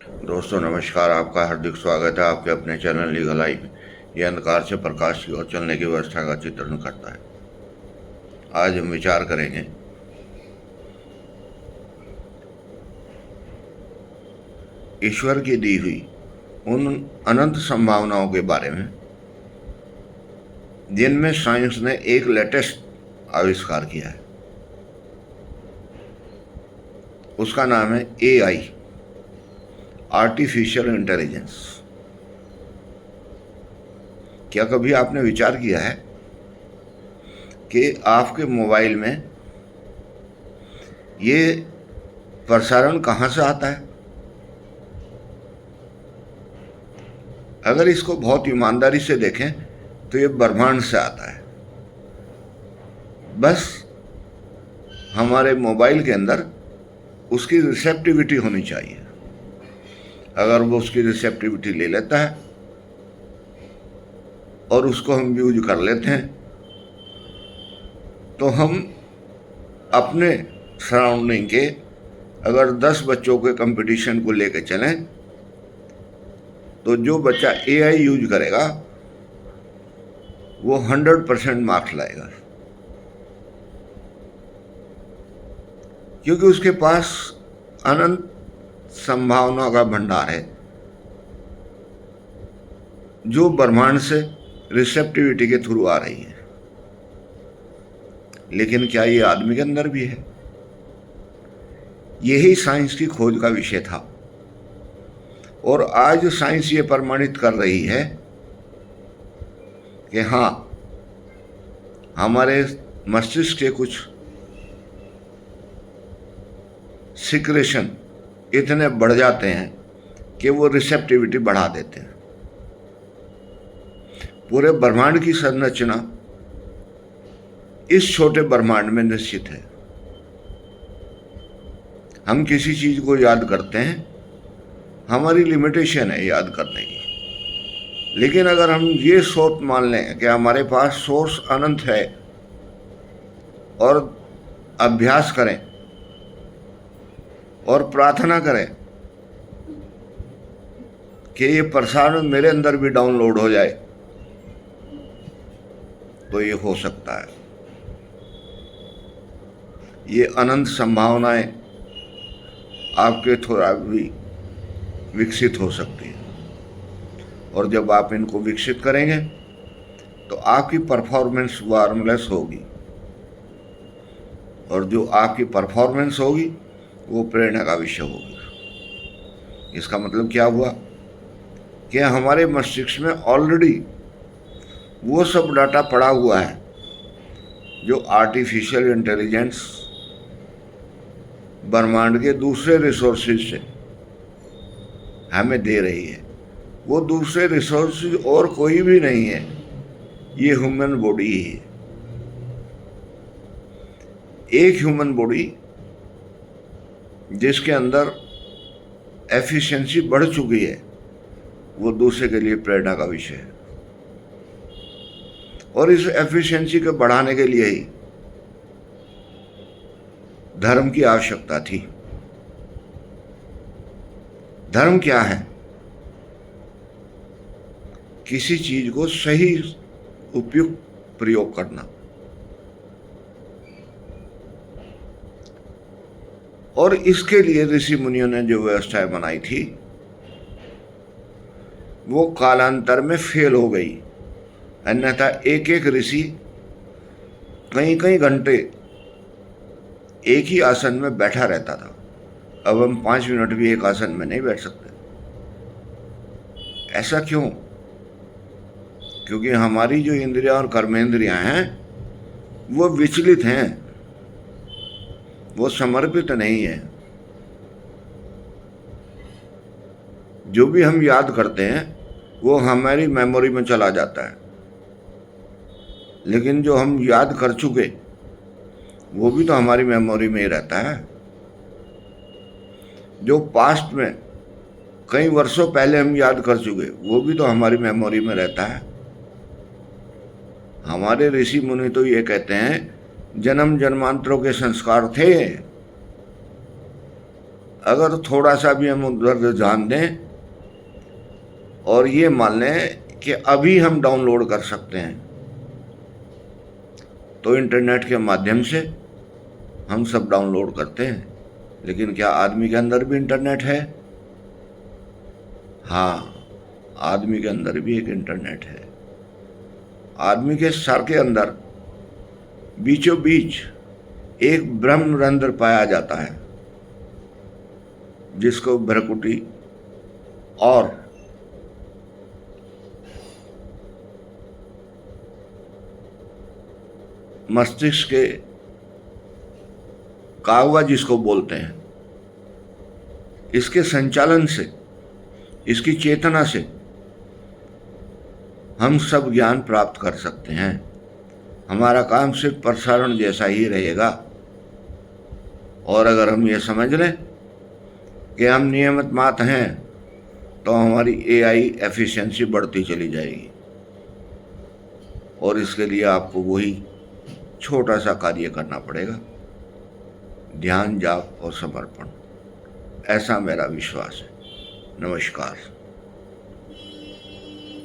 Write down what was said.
दोस्तों नमस्कार। आपका हार्दिक स्वागत है आपके अपने चैनल लीगल लाइफ में। यह अंधकार से प्रकाश की ओर चलने की व्यवस्था का चित्रण करता है। आज हम विचार करेंगे ईश्वर की दी हुई उन अनंत संभावनाओं के बारे में जिनमें साइंस ने एक लेटेस्ट आविष्कार किया है। उसका नाम है AI, आर्टिफिशियल इंटेलिजेंस। क्या कभी आपने विचार किया है कि आपके मोबाइल में ये प्रसारण कहाँ से आता है? अगर इसको बहुत ईमानदारी से देखें तो ये ब्रह्मांड से आता है। बस हमारे मोबाइल के अंदर उसकी रिसेप्टिविटी होनी चाहिए। अगर वो उसकी रिसेप्टिविटी ले लेता है और उसको हम यूज कर लेते हैं तो हम अपने सराउंडिंग के अगर 10 बच्चों के कंपटीशन को लेकर चलें तो जो बच्चा AI यूज करेगा वो 100% मार्क्स लाएगा, क्योंकि उसके पास अनंत संभावना का भंडार है जो ब्रह्मांड से रिसेप्टिविटी के थ्रू आ रही है। लेकिन क्या ये आदमी के अंदर भी है? यही साइंस की खोज का विषय था और आज साइंस ये प्रमाणित कर रही है कि हाँ, हमारे मस्तिष्क के कुछ सिक्रेशन इतने बढ़ जाते हैं कि वो रिसेप्टिविटी बढ़ा देते हैं। पूरे ब्रह्मांड की संरचना इस छोटे ब्रह्मांड में निश्चित है। हम किसी चीज को याद करते हैं, हमारी लिमिटेशन है याद करने की। लेकिन अगर हम ये सोच मान लें कि हमारे पास सोर्स अनंत है और अभ्यास करें और प्रार्थना करें कि ये प्रसारण मेरे अंदर भी डाउनलोड हो जाए, तो ये हो सकता है। ये अनंत संभावनाएं आपके थोड़ा भी विकसित हो सकती है और जब आप इनको विकसित करेंगे तो आपकी परफॉर्मेंस वार्मलेस होगी और जो आपकी परफॉर्मेंस होगी वो प्रेरणा का विषय होगी। इसका मतलब क्या हुआ कि हमारे मस्तिष्क में ऑलरेडी वो सब डाटा पड़ा हुआ है जो आर्टिफिशियल इंटेलिजेंस ब्रह्मांड के दूसरे रिसोर्सेज से हमें दे रही है। वो दूसरे रिसोर्सेज और कोई भी नहीं है, ये ह्यूमन बॉडी ही है। एक ह्यूमन बॉडी जिसके अंदर एफिशिएंसी बढ़ चुकी है वो दूसरे के लिए प्रेरणा का विषय है और इस एफिशिएंसी को बढ़ाने के लिए ही धर्म की आवश्यकता थी। धर्म क्या है? किसी चीज को सही उपयुक्त प्रयोग करना। और इसके लिए ऋषि मुनियों ने जो व्यवस्थाएं बनाई थी वो कालांतर में फेल हो गई। अन्यथा एक एक ऋषि कई कई घंटे एक ही आसन में बैठा रहता था। अब हम 5 मिनट भी एक आसन में नहीं बैठ सकते। ऐसा क्यों? क्योंकि हमारी जो इंद्रियां और कर्मेंद्रियां हैं वो विचलित हैं, वो समर्पित नहीं है। जो भी हम याद करते हैं वो हमारी मेमोरी में चला जाता है, लेकिन जो हम याद कर चुके वो भी तो हमारी मेमोरी में ही रहता है। जो पास्ट में कई वर्षों पहले हम याद कर चुके वो भी तो हमारी मेमोरी में रहता है। हमारे ऋषि मुनि तो ये कहते हैं जन्म जन्मांतरों के संस्कार थे, अगर थोड़ा सा भी हम उधर ध्यान दें और ये मान लें कि अभी हम डाउनलोड कर सकते हैं, तो इंटरनेट के माध्यम से हम सब डाउनलोड करते हैं, लेकिन क्या आदमी के अंदर भी इंटरनेट है? हाँ, आदमी के अंदर भी एक इंटरनेट है। आदमी के सर के अंदर बीचों बीच एक ब्रह्मरंध्र पाया जाता है, जिसको भ्रकुटी और मस्तिष्क के कावा जिसको बोलते हैं, इसके संचालन से, इसकी चेतना से हम सब ज्ञान प्राप्त कर सकते हैं। हमारा काम सिर्फ प्रसारण जैसा ही रहेगा। और अगर हम ये समझ लें कि हम नियमित मात हैं, तो हमारी AI एफिशिएंसी बढ़ती चली जाएगी। और इसके लिए आपको वही छोटा सा कार्य करना पड़ेगा, ध्यान, जाप और समर्पण। ऐसा मेरा विश्वास है। नमस्कार।